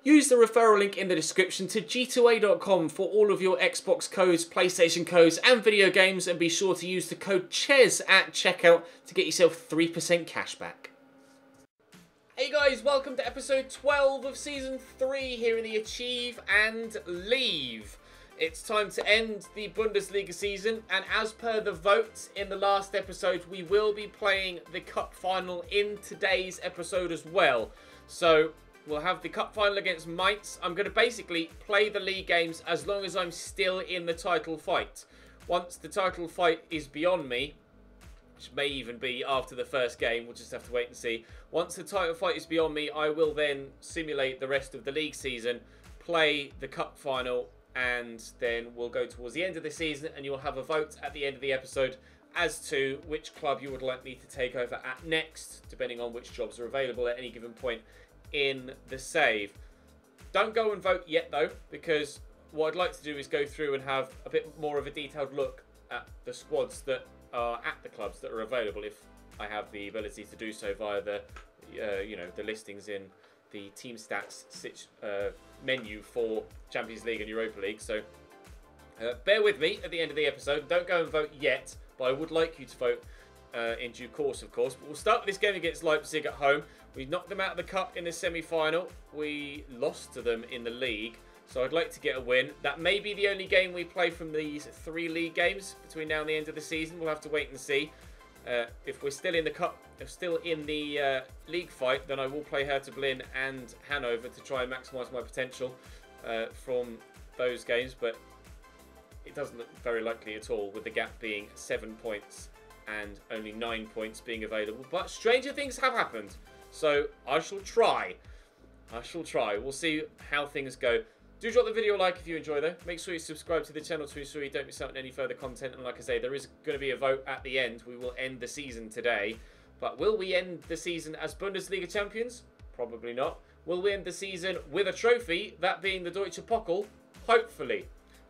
Use the referral link in the description to g2a.com for all of your Xbox codes, PlayStation codes and video games, and be sure to use the code CHES at checkout to get yourself 3% cashback. Hey guys, welcome to episode 12 of season 3 here in the Achieve and Leave. It's time to end the Bundesliga season, and as per the votes in the last episode, we will be playing the cup final in today's episode as well. So we'll have the cup final against Mainz. I'm going to basically play the league games as long as I'm still in the title fight. Once the title fight is beyond me, which may even be after the first game, we'll just have to wait and see. Once the title fight is beyond me, I will then simulate the rest of the league season, play the cup final, and then we'll go towards the end of the season, and you'll have a vote at the end of the episode as to which club you would like me to take over at next, depending on which jobs are available at any given point in the save. Don't go and vote yet though, because what I'd like to do is go through and have a bit more of a detailed look at the squads that are at the clubs that are available, if I have the ability to do so via the the listings in the team stats menu for Champions League and Europa League. So bear with me at the end of the episode. Don't go and vote yet, but I would like you to vote in due course, of course. But we'll start with this game against Leipzig at home. We knocked them out of the cup in the semi-final. We lost to them in the league, so I'd like to get a win. That may be the only game we play from these 3 league games between now and the end of the season. We'll have to wait and see. If we're still in the cup, still in the league fight, then I will play Hertha Berlin and Hanover to try and maximise my potential from those games. But it doesn't look very likely at all, with the gap being 7 points and only 9 points being available. But stranger things have happened, so I shall try. We'll see how things go. Do drop the video a like if you enjoy though. Make sure you subscribe to the channel to ensure you don't miss out on any further content. And like I say, there is going to be a vote at the end. We will end the season today. But will we end the season as Bundesliga champions? Probably not. Will we end the season with a trophy, that being the Deutsche Pokal? Hopefully.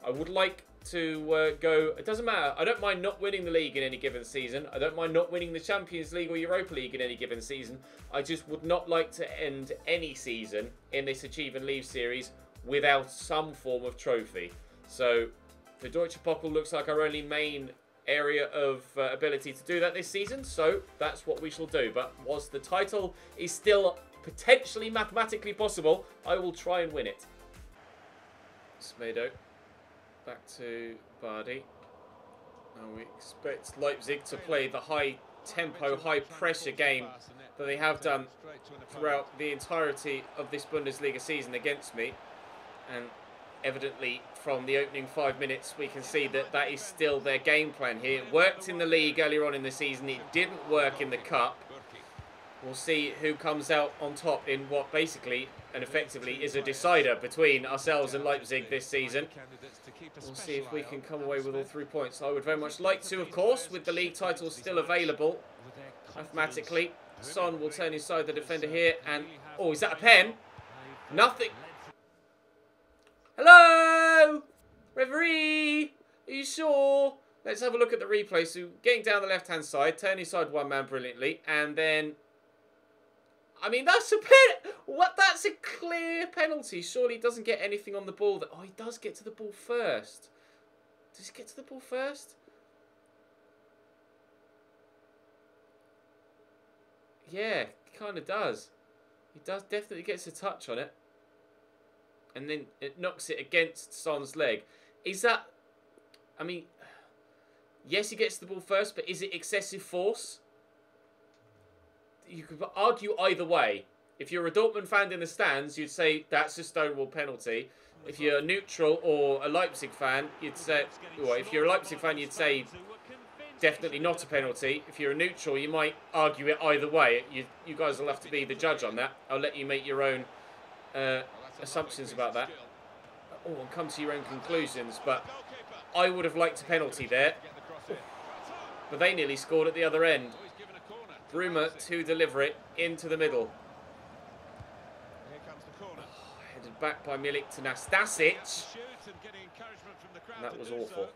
I would like to go... It doesn't matter. I don't mind not winning the league in any given season. I don't mind not winning the Champions League or Europa League in any given season. I just would not like to end any season in this Achieve and Leave series without some form of trophy. So the Deutsche Pokal looks like our only main area of ability to do that this season, so that's what we shall do. But whilst the title is still potentially mathematically possible, I will try and win it. Smedo back to Bardi. Now we expect Leipzig to play the high tempo, high pressure game that they have done throughout the entirety of this Bundesliga season against me. And evidently from the opening 5 minutes we can see that that is still their game plan here. It worked in the league earlier on in the season. It didn't work in the cup. We'll see who comes out on top in what basically and effectively is a decider between ourselves and Leipzig this season. We'll see if we can come away with all 3 points. I would very much like to, of course, with the league title still available mathematically. Son will turn inside the defender here, and oh, is that a pen? Nothing. Hello? Referee? Are you sure? Let's have a look at the replay. So getting down the left-hand side, turning inside one man brilliantly, and then... I mean, that's a pen... What? That's a clear penalty. Surely he doesn't get anything on the ball. Oh, he does get to the ball first. Does he get to the ball first? Yeah, he kind of does. He definitely gets a touch on it. And then it knocks it against Son's leg. Is that... I mean... Yes, he gets the ball first, but is it excessive force? You could argue either way. If you're a Dortmund fan in the stands, you'd say that's a stonewall penalty. If you're neutral or a Leipzig fan, you'd say... Well, if you're a Leipzig fan, you'd say definitely not a penalty. If you're a neutral, you might argue it either way. You guys will have to be the judge on that. I'll let you make your own... assumptions about that, and come to your own conclusions, but I would have liked a penalty there, but they nearly scored at the other end. Bruma to deliver it into the middle. Headed back by Milik to Nastasic. And that was awful.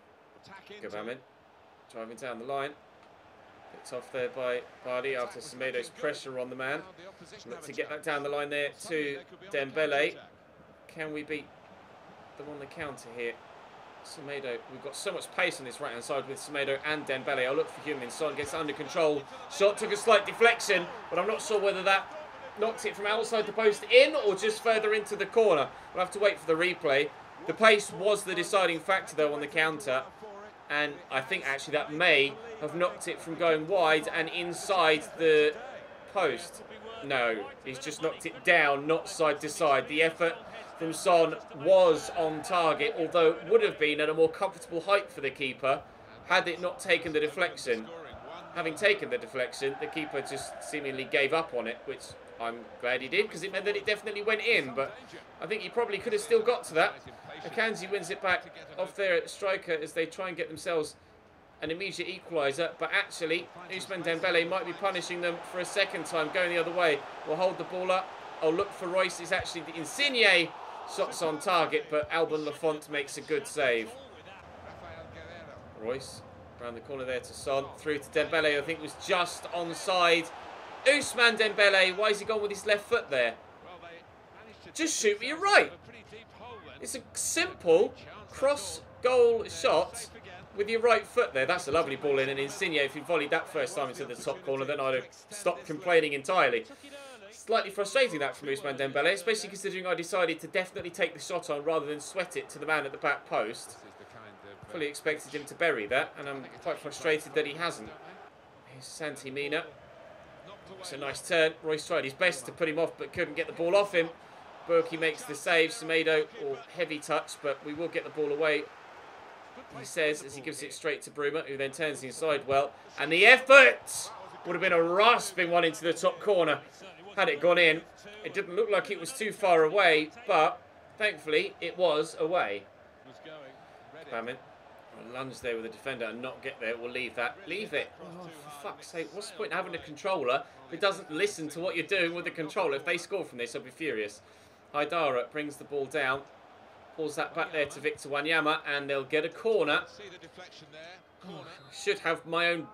Gabamin driving down the line. Picked off there by Bardi after Semedo's pressure on the man. Look to get that down the line there to Dembele. Can we beat them on the counter here? Semedo, we've got so much pace on this right-hand side with Semedo and Dembele. I'll look for Heung-min Son, gets under control. Shot took a slight deflection, but I'm not sure whether that knocked it from outside the post in or just further into the corner. We'll have to wait for the replay. The pace was the deciding factor, though, on the counter. And I think, actually, that may have knocked it from going wide and inside the post. No, he's just knocked it down, not side to side. The effort from Son was on target, although it would have been at a more comfortable height for the keeper had it not taken the deflection. Having taken the deflection, the keeper just seemingly gave up on it, which I'm glad he did, because it meant that it definitely went in, but I think he probably could have still got to that. Akanji wins it back off their striker as they try and get themselves an immediate equaliser, but actually Ousmane Dembele might be punishing them for a second time, going the other way. We'll hold the ball up. I'll look for Royce. It's actually the Insigne. Shots on target, but Alban Lafont makes a good save. Royce around the corner there to Son. Through to Dembele, I think was just onside. Ousmane Dembele, why has he gone with his left foot there? Just shoot with your right. It's a simple cross-goal shot with your right foot there. That's a lovely ball in, and Insigne, if he volleyed that first time into the top corner, then I'd have stopped complaining entirely. Slightly frustrating that from Ousmane Dembele, especially considering I decided to definitely take the shot on rather than sweat it to the man at the back post. Fully expected him to bury that, and I'm quite frustrated that he hasn't. Here's Santi Mina. It's a nice turn. Royce tried his best to put him off, but couldn't get the ball off him. Berkey makes the save. Semedo, or heavy touch, but we will get the ball away, he says, as he gives it straight to Bruma, who then turns inside well. And the effort would have been a rasping one into the top corner had it gone in. It didn't look like it was too far away, but thankfully it was away. Bamin will lunge there with the defender and not get there. We'll leave that. Leave it. Oh, for fuck's sake. What's the point in having a controller who doesn't listen to what you're doing with the controller? If they score from this, I'll be furious. Haidara brings the ball down. Pulls that back there to Victor Wanyama, and they'll get a corner. Oh, I should have my own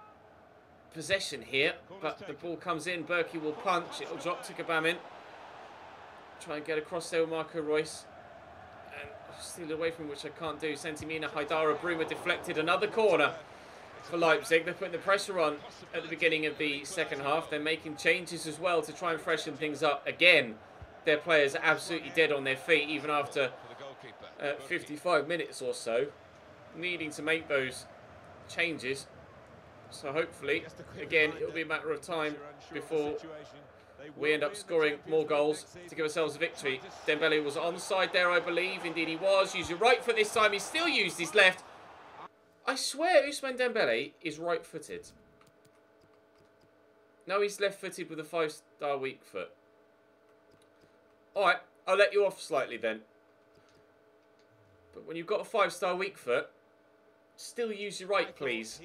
possession here, but the ball comes in. Berkey will punch. It'll drop to Gabamin. Try and get across there with Marco Royce. And steal away from which I can't do. Sentimina, Haidara, Bruma deflected. Another corner for Leipzig. They're putting the pressure on at the beginning of the second half. They're making changes as well to try and freshen things up. Again, their players are absolutely dead on their feet, even after 55 minutes or so, needing to make those changes. So hopefully, again, it'll be a matter of time before we end up scoring more goals to give ourselves a victory. Dembele was onside there, I believe. Indeed he was. Use your right foot this time. He still used his left. I swear Ousmane Dembele is right-footed. No, he's left-footed with a 5-star weak foot. Alright, I'll let you off slightly then. But when you've got a 5-star weak foot, still use your right, please.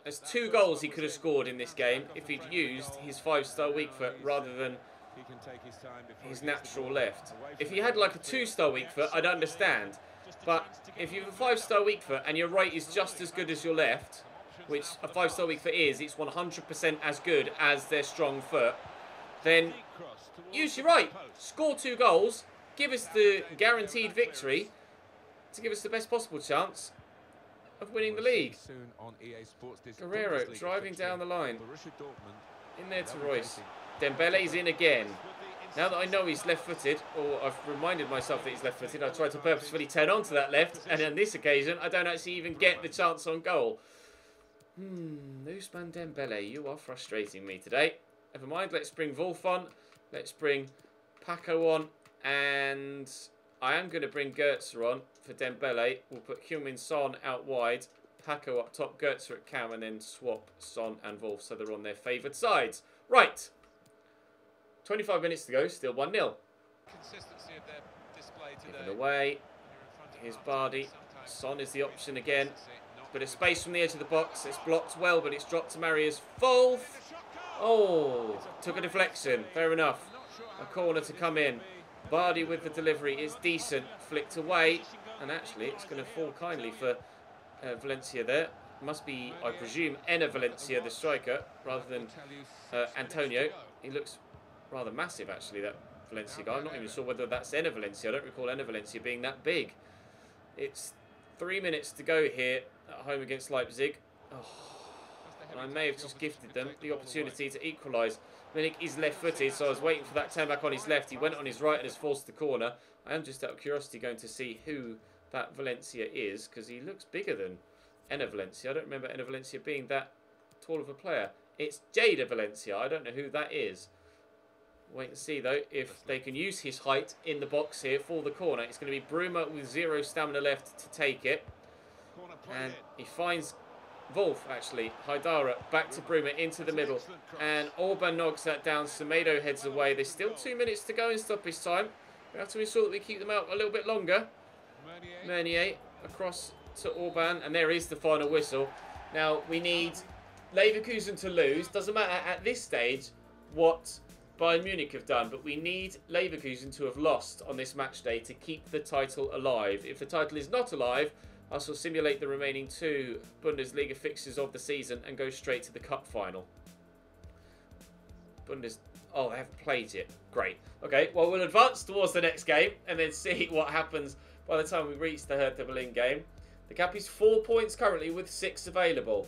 There's 2 goals he could have scored in this game if he'd used his 5-star weak foot rather than his natural left. If he had like a 2-star weak foot, I'd understand. But if you have a 5-star weak foot and your right is just as good as your left, which a 5-star weak foot is, it's 100% as good as their strong foot, then use your right. Score 2 goals, give us the guaranteed victory to give us the best possible chance of winning the league. Guerrero driving down the line. In there to Royce. Dembele's in again. Now that I know he's left-footed, or I've reminded myself that he's left-footed, I tried to purposefully turn onto that left, and on this occasion, I don't actually even get the chance on goal. Ousmane Dembele, you are frustrating me today. Never mind, let's bring Wolf on. Let's bring Paco on, and I am going to bring Goetzer on for Dembele. We'll put Heung-min Son out wide, Paco up top, Goetzer at cam, and then swap Son and Wolf so they're on their favoured sides. Right. 25 minutes to go, still 1-0. Given away. Here's Bardi. Son is the option again. Bit of space from the edge of the box. It's blocked well, but it's dropped to Marius Wolf. Oh, took a deflection. Fair enough. A corner to come in. Bardi with the delivery is decent. Flicked away. And actually, it's going to fall kindly for Valencia there. Must be, I presume, Enna Valencia, the striker, rather than Antonio. He looks rather massive, actually, that Valencia guy. I'm not even sure whether that's Enna Valencia. I don't recall Enna Valencia being that big. It's 3 minutes to go here at home against Leipzig. Oh, and I may have just gifted them the opportunity to equalise. Milik is left-footed, so I was waiting for that turn back on his left. He went on his right and has forced the corner. I am just out of curiosity going to see who that Valencia is, because he looks bigger than Enna Valencia. I don't remember Enna Valencia being that tall of a player. It's Jada Valencia. I don't know who that is. Wait and see, though, if they can use his height in the box here for the corner. It's going to be Bruma with 0 stamina left to take it. And he finds Wolf, actually. Haidara back to Bruma into the middle. And Orban knocks that down. Semedo heads away. There's still 2 minutes to go in stoppage time. We have to ensure that we keep them out a little bit longer. Meunier across to Orban. And there is the final whistle. Now, we need Leverkusen to lose. Doesn't matter at this stage what Bayern Munich have done, but we need Leverkusen to have lost on this match day to keep the title alive. If the title is not alive, I shall simulate the remaining 2 Bundesliga fixtures of the season and go straight to the cup final. Oh, they haven't played yet. Great. Okay, well, we'll advance towards the next game and then see what happens by the time we reach the Hertha Berlin game. The gap is 4 points currently with 6 available.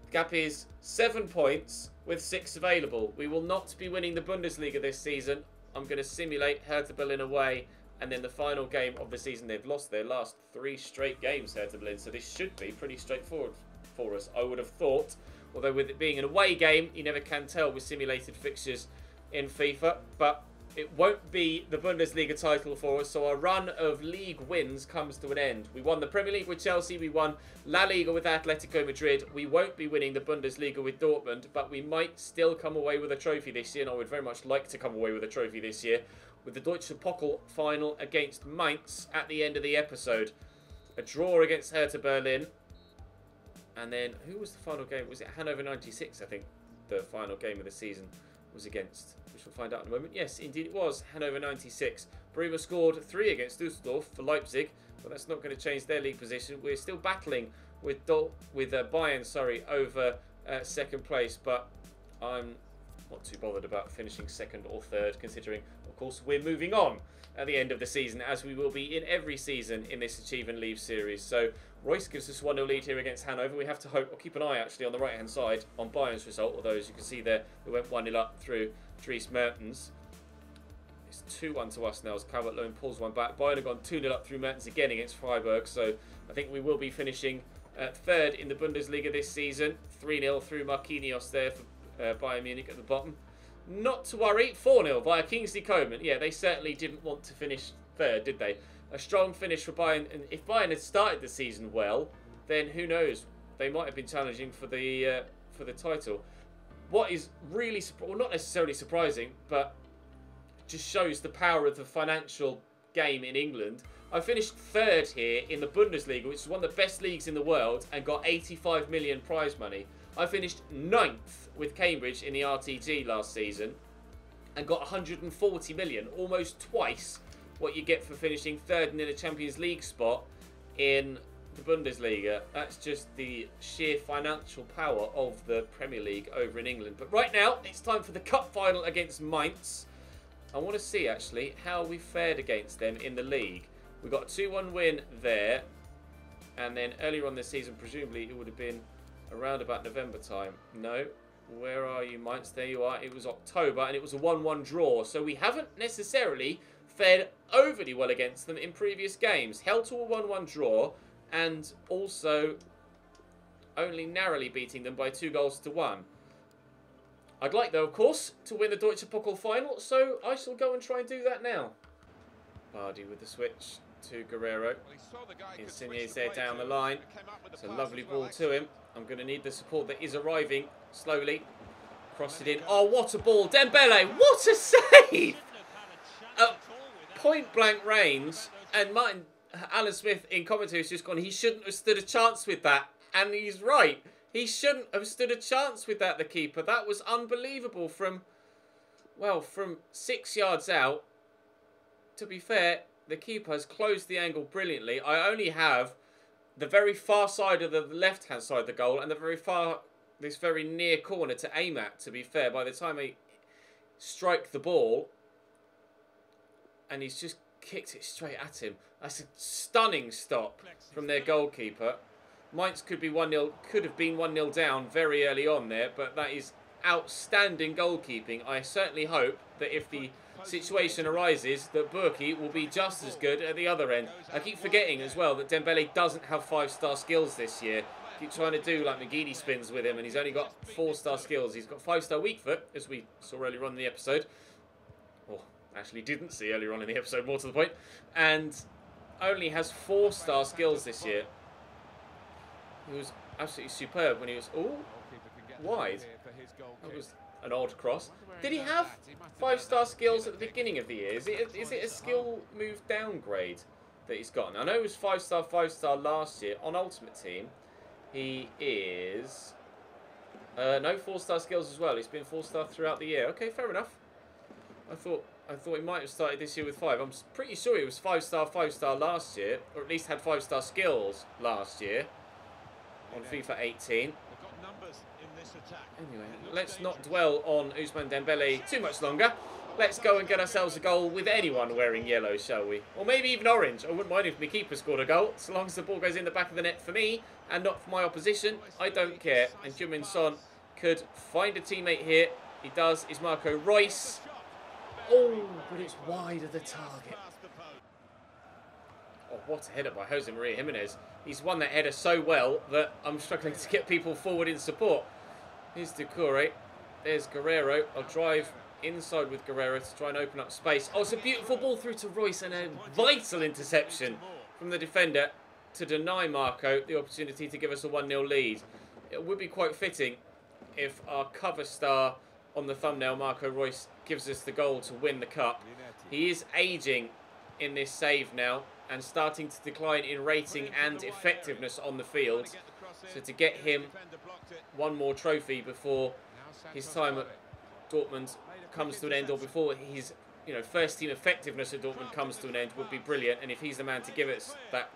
The gap is 7 points with 6 available. We will not be winning the Bundesliga this season. I'm going to simulate Hertha Berlin away, and then the final game of the season. They've lost their last 3 straight games, Hertha Berlin, so this should be pretty straightforward for us, I would have thought. Although with it being an away game, you never can tell with simulated fixtures in FIFA. But it won't be the Bundesliga title for us, so our run of league wins comes to an end. We won the Premier League with Chelsea, we won La Liga with Atletico Madrid. We won't be winning the Bundesliga with Dortmund, but we might still come away with a trophy this year, and I would very much like to come away with a trophy this year, with the Deutsche Pokal final against Mainz at the end of the episode. A draw against Hertha Berlin. And then, who was the final game? Was it Hannover 96, I think, the final game of the season was against? Which we'll find out in a moment. Yes, indeed it was Hannover 96. Bruma scored 3 against Düsseldorf for Leipzig, but that's not going to change their league position. We're still battling with Bayern, over second place, but I'm not too bothered about finishing second or third, considering, of course, we're moving on at the end of the season, as we will be in every season in this Achieve and Leave series. So Royce gives us 1-0 lead here against Hanover. We have to hope, or keep an eye actually on the right-hand side on Bayern's result, although as you can see there, we went 1-0 up through Dries Mertens. It's 2-1 to us now as Calvert-Lewin pulls one back. Bayern have gone 2-0 up through Mertens again against Freiburg, so I think we will be finishing third in the Bundesliga this season. 3-0 through Marquinhos there for Bayern Munich at the bottom. Not to worry, 4-0 via Kingsley Coman. Yeah, they certainly didn't want to finish third, did they? A strong finish for Bayern, and if Bayern had started the season well, then who knows? They might have been challenging for the title. What is really, well, not necessarily surprising, but just shows the power of the financial game in England. I finished third here in the Bundesliga, which is one of the best leagues in the world, and got 85 million prize money. I finished 9th with Cambridge in the RTG last season and got 140 million, almost twice what you get for finishing third in a Champions League spot in the Bundesliga. That's just the sheer financial power of the Premier League over in England. But right now, it's time for the cup final against Mainz. I want to see actually how we fared against them in the league. We got a 2-1 win there, and then earlier on this season, presumably it would have been around about November time. No, where are you, Mainz? There you are. It was October, and it was a 1-1 draw. So we haven't necessarily fared overly well against them in previous games. Held to a 1-1 draw, and also only narrowly beating them by 2-1. I'd like, though, of course, to win the Deutsche Pokal final, so I shall go and try and do that now. Vardy with the switch to Guerrero. Insigne's there down the line. It's a lovely ball to him. I'm going to need the support that is arriving slowly. Crossed it in. Oh, what a ball. Dembele, what a save! Point blank range. And Alan Smith in commentary has just gone, he shouldn't have stood a chance with that. And he's right. He shouldn't have stood a chance with that, the keeper. That was unbelievable from 6 yards out. To be fair, the keeper has closed the angle brilliantly. I only have the very far side of the left-hand side of the goal and this very near corner to aim at, to be fair. By the time I strike the ball, and he's just kicked it straight at him. That's a stunning stop from their goalkeeper. Mainz could be 1-0, could have been 1-0 down very early on there, but that is outstanding goalkeeping. I certainly hope that if the situation arises, that Burki will be just as good at the other end. I keep forgetting as well that Dembele doesn't have 5-star skills this year. Keep trying to do like McGeady spins with him, and he's only got 4-star skills. He's got 5-star weak foot, as we saw earlier on in the episode. Or actually didn't see earlier on in the episode, more to the point. And only has 4-star skills this year. He was absolutely superb when he was wide. That was an odd cross. Did he have 5-star skills at the beginning of the year? Is it a skill move downgrade that he's gotten? I know it was 5-star last year on Ultimate Team. He is no 4-star skills as well. He's been 4-star throughout the year. Okay, fair enough. I thought he might have started this year with 5. I'm pretty sure he was 5-star last year, or at least had 5-star skills last year on FIFA 18. Anyway, let's not dwell on Ousmane Dembele too much longer. Let's go and get ourselves a goal with anyone wearing yellow, shall we? Or maybe even orange. I wouldn't mind if my keeper scored a goal, so long as the ball goes in the back of the net for me and not for my opposition. I don't care. And Heung-min Son could find a teammate here. He does. Is Marco Reus. Oh, but it's wide of the target. Oh, what a header by Jose Maria Jimenez. He's won that header so well that I'm struggling to get people forward in support. Here's Doucouré. There's Guerrero. I'll drive inside with Guerrero to try and open up space. Oh, it's a beautiful ball through to Reus and a vital interception from the defender to deny Marco the opportunity to give us a 1-0 lead. It would be quite fitting if our cover star on the thumbnail, Marco Reus, gives us the goal to win the cup. He is ageing in this save now and starting to decline in rating and effectiveness on the field. So to get him one more trophy before his time at Dortmund comes to an end, or before his first team effectiveness at Dortmund comes to an end, would be brilliant. And if he's the man to give us that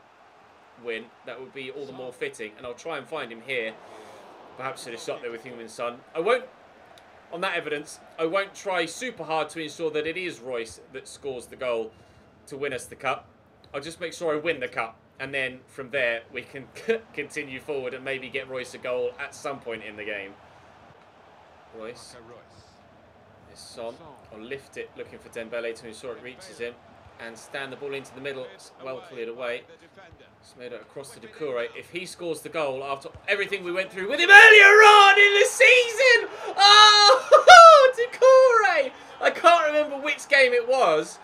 win, that would be all the more fitting. And I'll try and find him here. Perhaps should have shot there with Heung-min Son. I won't, on that evidence, I won't try super hard to ensure that it is Reus that scores the goal to win us the cup. I'll just make sure I win the cup, and then from there we can continue forward and maybe get Reus a goal at some point in the game. Reus. There's Son. I'll lift it, looking for Dembele to ensure it reaches him, and stand the ball into the middle. It's well cleared away. Semedo across to Doucouré. If he scores the goal after everything we went through with him earlier on in the season! Oh, Doucouré! I can't remember which game it was,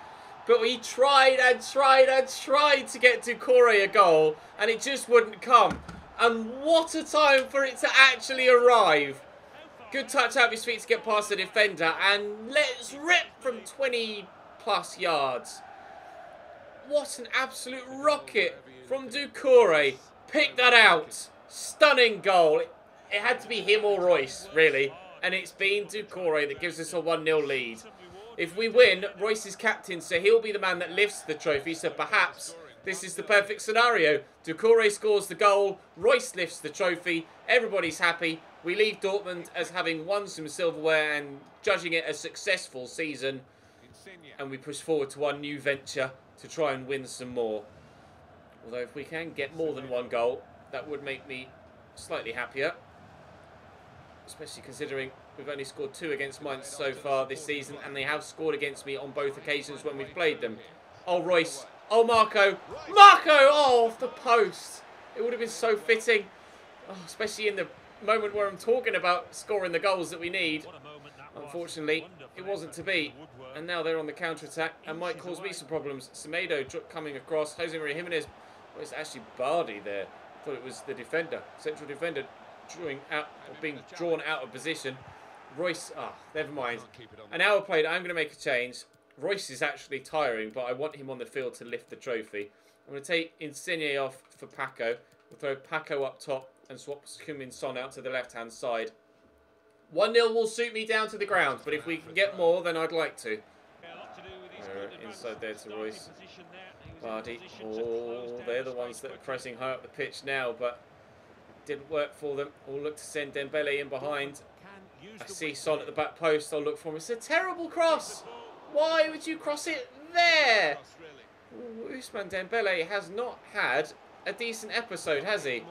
but we tried and tried and tried to get Doucouré a goal, and it just wouldn't come. And what a time for it to actually arrive. Good touch out of his feet to get past the defender, and let's rip from 20 plus yards. What an absolute rocket from Doucouré. Pick that out. Stunning goal. It had to be him or Reus, really. And it's been Doucouré that gives us a 1-0 lead. If we win, Reus is captain, so he'll be the man that lifts the trophy. So perhaps this is the perfect scenario. Doucouré scores the goal. Reus lifts the trophy. Everybody's happy. We leave Dortmund as having won some silverware and judging it a successful season. And we push forward to our new venture to try and win some more. Although if we can get more than one goal, that would make me slightly happier. Especially considering we've only scored 2 against Mainz so far this season, and they have scored against me on both occasions when we've played them. Oh, Reus. Oh, Marco. Marco! Oh, off the post. It would have been so fitting. Oh, especially in the moment where I'm talking about scoring the goals that we need. Unfortunately, it wasn't to be. And now they're on the counter-attack and might cause me some problems. Semedo coming across. Jose Maria Jimenez. Well, it's actually Bardi there. I thought it was the defender. Central defender being drawn out of position. Reus, never mind. An hour played, I'm going to make a change. Reus is actually tiring, but I want him on the field to lift the trophy. I'm going to take Insigne off for Paco. We'll throw Paco up top and swap Heung-min Son out to the left-hand side. 1-0 will suit me down to the ground, but if we can get more, then I'd like to. Inside there to Reus. Bardi. Oh, they're the ones that are pressing high up the pitch now, but didn't work for them. We'll look to send Dembele in behind. I see Son at the back post. I'll look for him. It's a terrible cross. Why would you cross it there. Ooh, Ousmane Dembele has not had a decent episode, has he?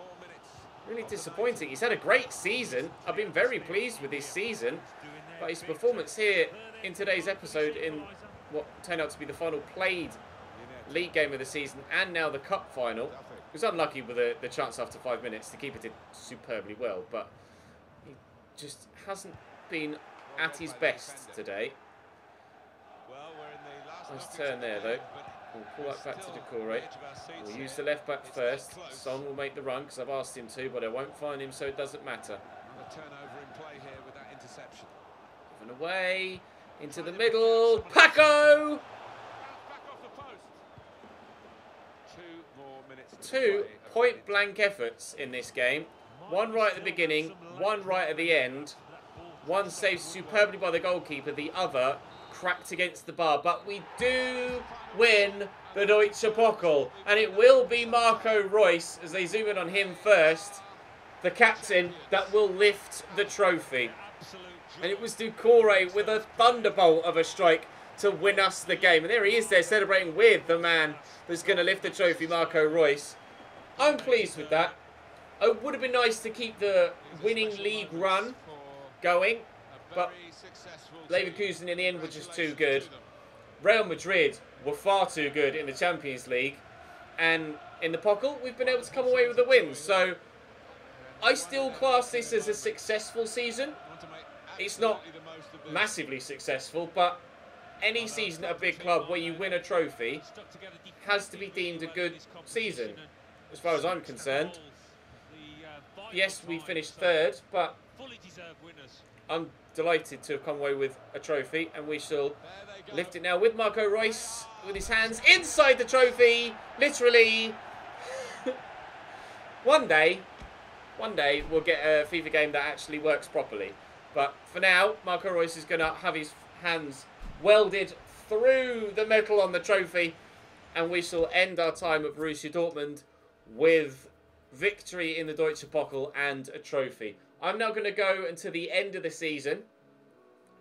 Really disappointing. He's had a great season. I've been very pleased with his season. But his performance here in today's episode in what turned out to be the final played league game of the season and now the cup final. He was unlucky with the chance after 5 minutes. The keeper did superbly well, but he just hasn't been at his best today. Nice turn there, though. We'll pull that back to Doucouré. We'll use the left back first. Son will make the run because I've asked him to, but I won't find him, so it doesn't matter. Given away into the middle. Paco! 2 point-blank efforts in this game. One right at the beginning, one right at the end. One saved superbly by the goalkeeper, the other cracked against the bar. But we do win the Deutsche Pokal, and it will be Marco Reus, as they zoom in on him first, the captain, that will lift the trophy. And it was Doucouré with a thunderbolt of a strike to win us the game. And there he is there celebrating with the man that's going to lift the trophy, Marco Reus. I'm pleased with that. It would have been nice to keep the winning league run going, but Leverkusen in the end were just too good. Real Madrid were far too good in the Champions League, and in the Pokal we've been able to come away with a win. So I still class this as a successful season. It's not massively successful, but any season at a big club where you win a trophy has to be deemed a good season, as far as I'm concerned. Yes, we finished third, but I'm delighted to have come away with a trophy, and we shall lift it now with Marco Reus with his hands inside the trophy, literally. One day we'll get a FIFA game that actually works properly. But for now, Marco Reus is going to have his hands welded through the metal on the trophy, and we shall end our time at Borussia Dortmund with victory in the Deutsche Pokal and a trophy. I'm now going to go until the end of the season,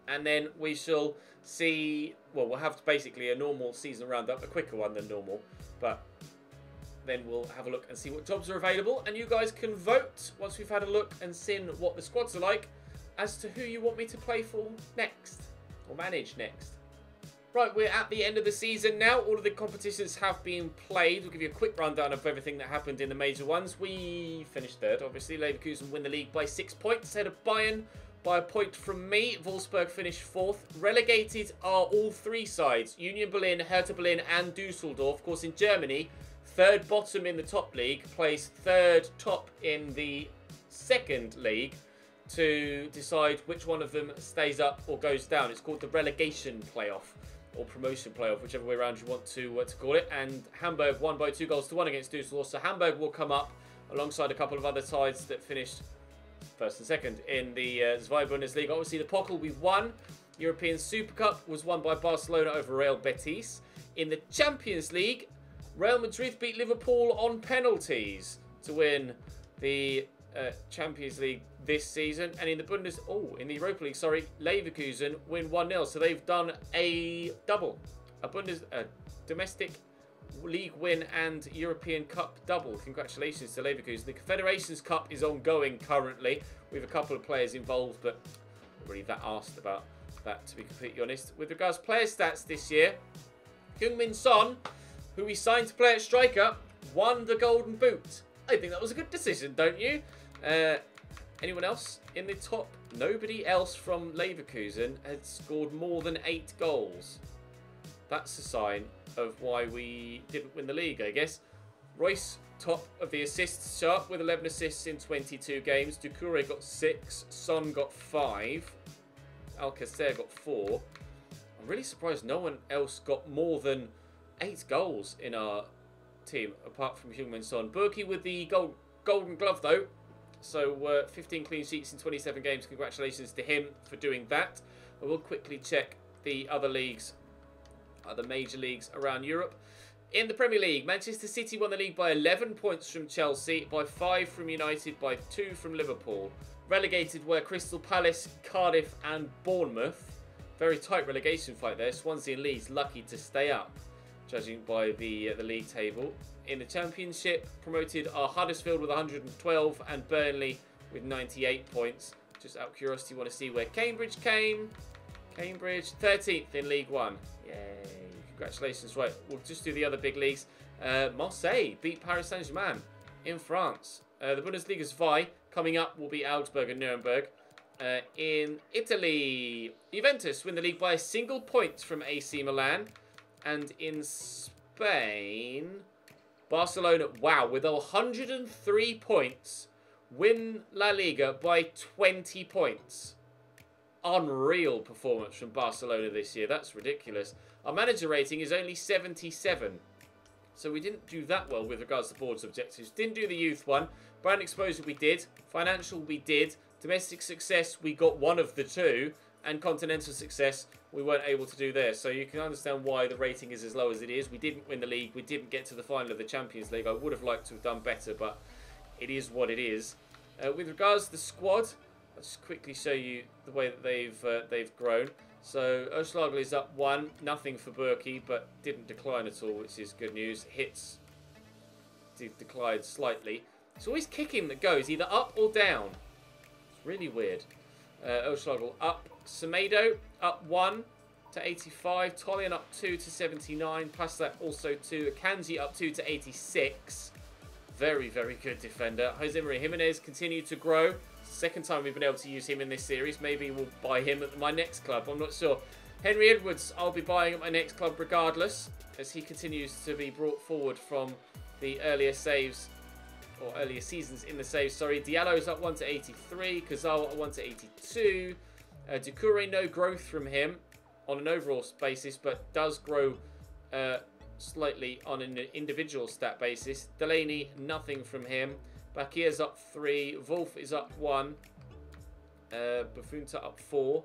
and then we shall see, well, we'll have basically a normal season roundup, a quicker one than normal, but then we'll have a look and see what jobs are available, and you guys can vote once we've had a look and seen what the squads are like as to who you want me to play for next, or manage next. Right, we're at the end of the season now. All of the competitions have been played. We'll give you a quick rundown of everything that happened in the major ones. We finished third, obviously. Leverkusen win the league by 6 points, ahead of Bayern by a point from me. Wolfsburg finished fourth. Relegated are all 3 sides: Union Berlin, Hertha Berlin and Dusseldorf. Of course, in Germany, third bottom in the top league plays third top in the second league to decide which one of them stays up or goes down. It's called the relegation playoff, or promotion playoff, whichever way around you want to call it. And Hamburg won by 2-1 against Dusseldorf. So Hamburg will come up alongside a couple of other sides that finished first and second in the Zweite Bundesliga. Obviously, the Pokal we won. European Super Cup was won by Barcelona over Real Betis. In the Champions League, Real Madrid beat Liverpool on penalties to win the Champions League this season. And in the in the Europa League, sorry, Leverkusen win 1-0. So they've done a double, a domestic league win and European Cup double. Congratulations to Leverkusen. The Confederations Cup is ongoing currently with a couple of players involved, but I'm not really that asked about that, to be completely honest. With regards to player stats this year, Heung-min Son, who we signed to play at striker, won the Golden Boot. I think that was a good decision, don't you? Anyone else in the top? Nobody else from Leverkusen had scored more than 8 goals. That's a sign of why we didn't win the league, I guess. Reus, top of the assists chart with 11 assists in 22 games. Doucouré got 6. Son got 5. Alcacer got 4. I'm really surprised no one else got more than 8 goals in our team, apart from Heung-min Son. Burki with the golden glove, though. So 15 clean sheets in 27 games. Congratulations to him for doing that. I will quickly check the other leagues, other major leagues around Europe. In the Premier League, Manchester City won the league by 11 points from Chelsea, by 5 from United, by 2 from Liverpool. Relegated were Crystal Palace, Cardiff and Bournemouth. Very tight relegation fight there. Swansea and Leeds lucky to stay up, judging by the league table. In the Championship, promoted are Huddersfield with 112 and Burnley with 98 points. Just out of curiosity, want to see where Cambridge came. Cambridge, 13th in League One. Yay, congratulations. Right, we'll just do the other big leagues. Marseille beat Paris Saint-Germain in France. The Bundesliga's Vi coming up will be Augsburg and Nuremberg. In Italy, Juventus win the league by a single point from AC Milan. And in Spain, Barcelona, wow, with 103 points, win La Liga by 20 points. Unreal performance from Barcelona this year. That's ridiculous. Our manager rating is only 77. So we didn't do that well with regards to board's objectives. Didn't do the youth one. Brand exposure we did. Financial we did. Domestic success we got one of the two. And continental success we weren't able to do there. So you can understand why the rating is as low as it is. We didn't win the league. We didn't get to the final of the Champions League. I would have liked to have done better, but it is what it is. With regards to the squad, I'll just quickly show you the way that they've grown. So Özlagl is up 1, nothing for Berkey, but didn't decline at all, which is good news. Hits did decline slightly. It's always kicking that goes either up or down. It's really weird. Özlagl up. Semedo up 1 to 85. Tolian up 2 to 79. Past that also 2. Akanji up 2 to 86. Very, very good defender. Jose Maria Jimenez continued to grow. Second time we've been able to use him in this series. Maybe we'll buy him at my next club. I'm not sure. Henry Edwards, I'll be buying at my next club regardless, as he continues to be brought forward from the earlier saves, or earlier seasons in the saves. Sorry, Diallo's up 1 to 83. Kazawa 1 to 82. Doucouré, no growth from him on an overall basis, but does grow slightly on an individual stat basis. Delaney, nothing from him. Bakir's up 3. Wolf is up 1. Bufunta up 4.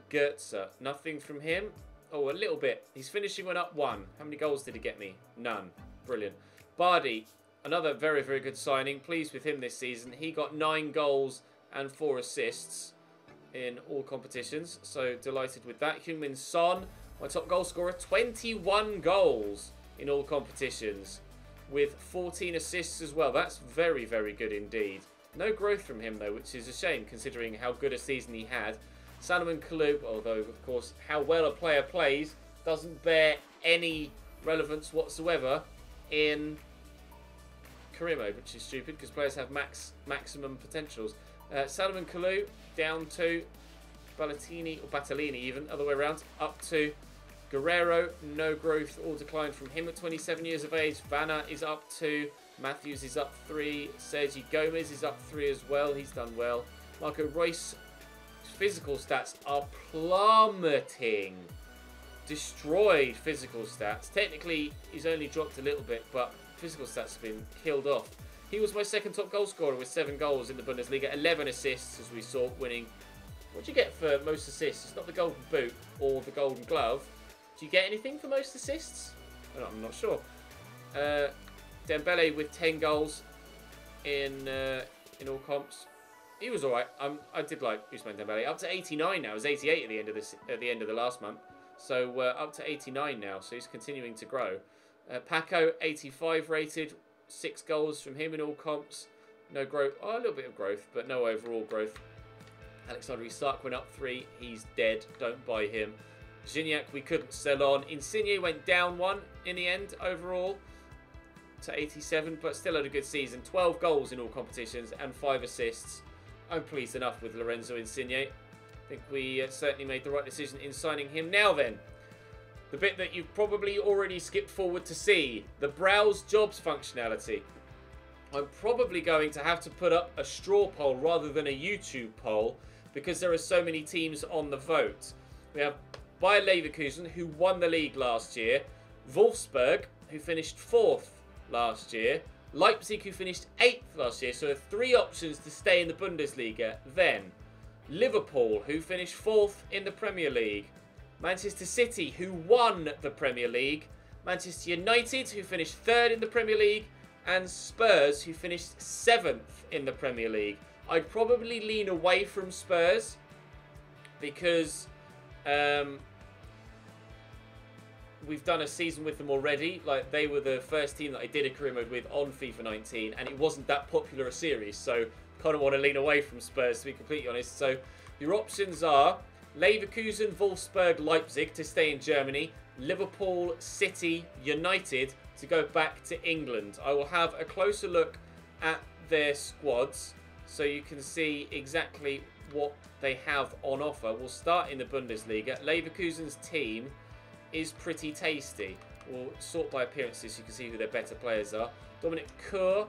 Goetze, nothing from him. Oh, a little bit. He's finishing one up 1. How many goals did he get me? None. Brilliant. Bardi, another very, very good signing. Pleased with him this season. He got 9 goals and 4 assists in all competitions. So delighted with that. Heung-min Son, my top goal scorer. 21 goals in all competitions, with 14 assists as well. That's very, very good indeed. No growth from him, though, which is a shame, considering how good a season he had. Salomon Kalou, although, of course, how well a player plays doesn't bear any relevance whatsoever in career mode, which is stupid, because players have maximum potentials. Salomon Kalou, down 2. Ballatini, or Battellini even, other way around, up 2. Guerrero, no growth or decline from him at 27 years of age. Vanna is up 2. Matthews is up 3. Sergi Gomez is up 3 as well. He's done well. Marco Reus, physical stats are plummeting. Destroyed physical stats. Technically, he's only dropped a little bit, but physical stats have been killed off. He was my second top goal scorer with 7 goals in the Bundesliga. 11 assists, as we saw, winning. What do you get for most assists? It's not the Golden Boot or the Golden Glove. Do you get anything for most assists? Oh, I'm not sure. Dembele with 10 goals in all comps. He was all right. I did like Ousmane Dembele. Up to 89 now. It was 88 at the end of the last month. So up to 89 now. So he's continuing to grow. Paco, 85 rated. 6 goals from him in all comps. No growth. Oh, a little bit of growth, but no overall growth. Alexander Isak went up 3. He's dead. Don't buy him. Gignac we couldn't sell on. Insigne went down 1 in the end overall to 87, but still had a good season. 12 goals in all competitions and 5 assists. I'm pleased enough with Lorenzo Insigne. I think we certainly made the right decision in signing him. Now then, the bit that you've probably already skipped forward to see, the browse jobs functionality. I'm probably going to have to put up a straw poll rather than a YouTube poll, because there are so many teams on the vote. We have Bayer Leverkusen, who won the league last year. Wolfsburg, who finished 4th last year. Leipzig, who finished 8th last year. So there are 3 options to stay in the Bundesliga. Then Liverpool, who finished 4th in the Premier League. Manchester City, who won the Premier League. Manchester United, who finished 3rd in the Premier League. And Spurs, who finished 7th in the Premier League. I'd probably lean away from Spurs, because We've done a season with them already. Like, they were the first team that I did a career mode with on FIFA 19, and it wasn't that popular a series, so kind of want to lean away from Spurs, to be completely honest. So your options are Leverkusen, Wolfsburg, Leipzig to stay in Germany, Liverpool, City, United to go back to England. I will have a closer look at their squads so you can see exactly what they have on offer. We'll start in the Bundesliga. Leverkusen's team is pretty tasty. We'll sort by appearances so you can see who their better players are. Dominic Kerr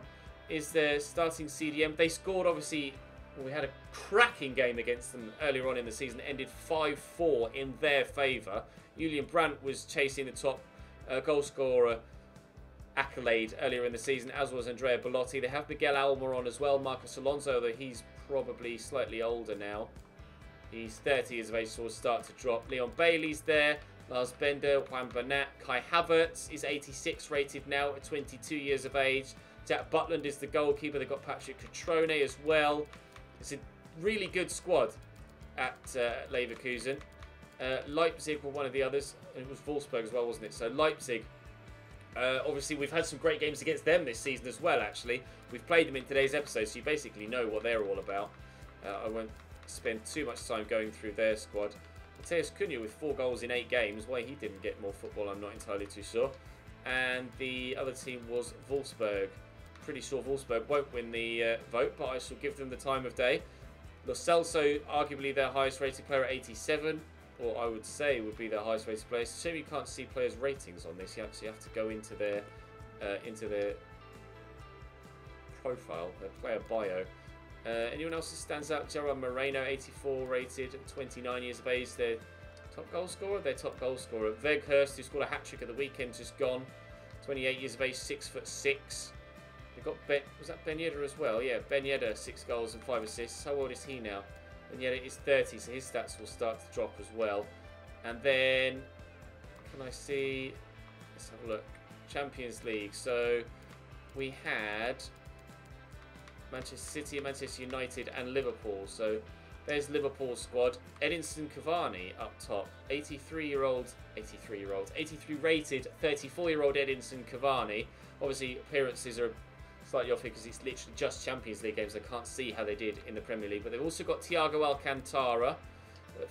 is their starting CDM. They scored, obviously, well, we had a cracking game against them earlier on in the season. Ended 5-4 in their favour. Julian Brandt was chasing the top goal scorer accolade earlier in the season, as was Andrea Bellotti. They have Miguel Almiron as well. Marcos Alonso, though he's probably slightly older now. He's 30 years of age, so will start to drop. Leon Bailey's there. Lars Bender, Juan Bernat. Kai Havertz is 86 rated now at 22 years of age. Jack Butland is the goalkeeper. They've got Patrick Cutrone as well. It's a really good squad at Leverkusen. Leipzig were one of the others. It was Wolfsburg as well, wasn't it? So Leipzig, obviously we've had some great games against them this season as well, actually. We've played them in today's episode, so you basically know what they're all about. I won't spend too much time going through their squad. Mateus Cunha with 4 goals in 8 games. Why he didn't get more football, I'm not entirely too sure. And the other team was Wolfsburg. Pretty sure Wolfsburg won't win the vote, but I shall give them the time of day. Lo Celso, arguably their highest rated player at 87, or I would say would be their highest rated player. It's a shame you can't see players' ratings on this. You actually have to go into their profile, their player bio. Anyone else that stands out? Gerard Moreno, 84 rated, 29 years of age. Their top goal scorer? Their top goal scorer. Weghorst, who scored a hat-trick at the weekend, just gone. 28 years of age, 6'6". They've got was that Ben Yedder as well? Yeah, Ben Yedder, 6 goals and 5 assists. How old is he now? Ben Yedder is 30, so his stats will start to drop as well. And then, can I see? Let's have a look. Champions League. So we had Manchester City, Manchester United and Liverpool. So there's Liverpool's squad. Edinson Cavani up top. 83 rated, 34-year-old Edinson Cavani. Obviously, appearances are slightly off here because it's literally just Champions League games. I can't see how they did in the Premier League. But they've also got Thiago Alcantara,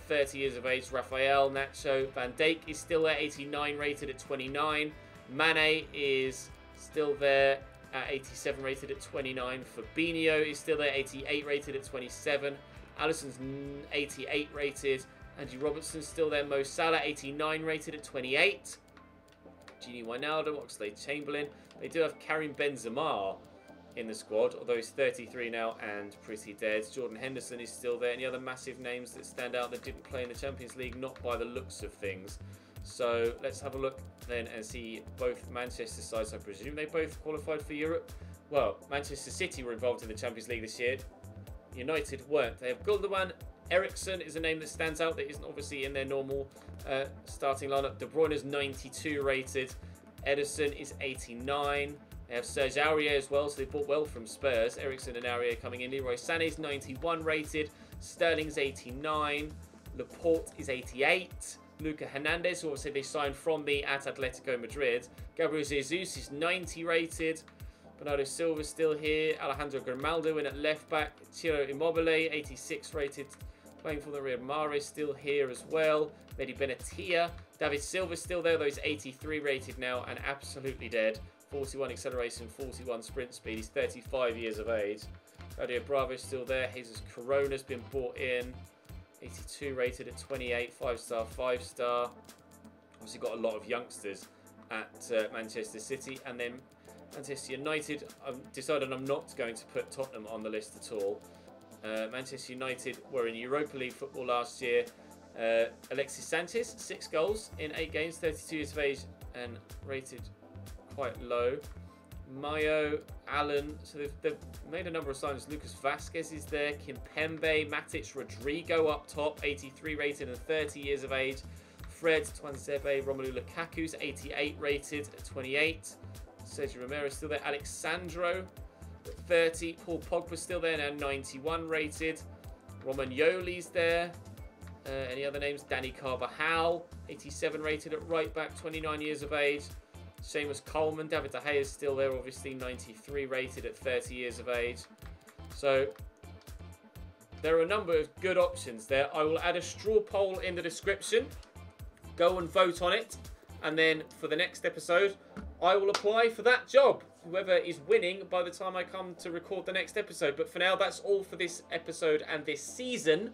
30 years of age. Rafael, Nacho, Van Dijk is still there, 89 rated at 29. Mane is still there at 87 rated at 29. Fabinho is still there, 88 rated at 27. Alisson's 88 rated. Andy Robertson's still there. Mo Salah, 89 rated at 28. Gini Wijnaldum, Oxlade-Chamberlain. They do have Karim Benzema in the squad, although he's 33 now and pretty dead. Jordan Henderson is still there. Any other massive names that stand out that didn't play in the Champions League? Not by the looks of things. So let's have a look then and see both Manchester sides. I presume they both qualified for Europe. Well, Manchester City were involved in the Champions League this year. United weren't. They have Gundogan. Ericsson is a name that stands out that isn't obviously in their normal starting lineup. De Bruyne is 92 rated. Ederson is 89. They have Serge Aurier as well, so they bought well from Spurs. Ericsson and Aurier coming in. Leroy Sané is 91 rated. Sterling's 89. Laporte is 88. Luca Hernandez, who obviously they signed from me at Atletico Madrid. Gabriel Jesus is 90 rated. Bernardo Silva still here. Alejandro Grimaldo in at left back. Ciro Immobile, 86 rated, playing for the Real Madrid, still here as well. Mehdi Benatia. David Silva still there, though he's 83 rated now and absolutely dead. 41 acceleration, 41 sprint speed. He's 35 years of age. Claudio Bravo still there. Jesus Corona's been brought in. 82 rated at 28. 5-star, 5-star. Obviously got a lot of youngsters at Manchester City. And then Manchester United, I've decided I'm not going to put Tottenham on the list at all. Manchester United were in Europa League football last year. Alexis Sanchez, 6 goals in 8 games, 32 years of age and rated quite low. Mayo, Allen, so they've made a number of signings. Lucas Vasquez is there. Kimpembe, Matic, Rodrigo up top, 83 rated and 30 years of age. Fred, Tuanzebe, Romelu Lukaku's 88 rated at 28. Sergio Romero still there. Alexandro, 30. Paul Pogba's still there now, 91 rated. Romagnoli's there. Any other names? Danny Carvajal, 87 rated at right back, 29 years of age. Seamus Coleman, David De Gea is still there, obviously 93 rated at 30 years of age. So there are a number of good options there. I will add a straw poll in the description. Go and vote on it. And then for the next episode, I will apply for that job. Whoever is winning by the time I come to record the next episode. But for now, that's all for this episode and this season.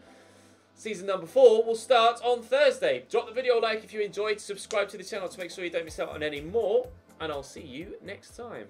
Season number 4 will start on Thursday. Drop the video a like if you enjoyed. Subscribe to the channel to make sure you don't miss out on any more. And I'll see you next time.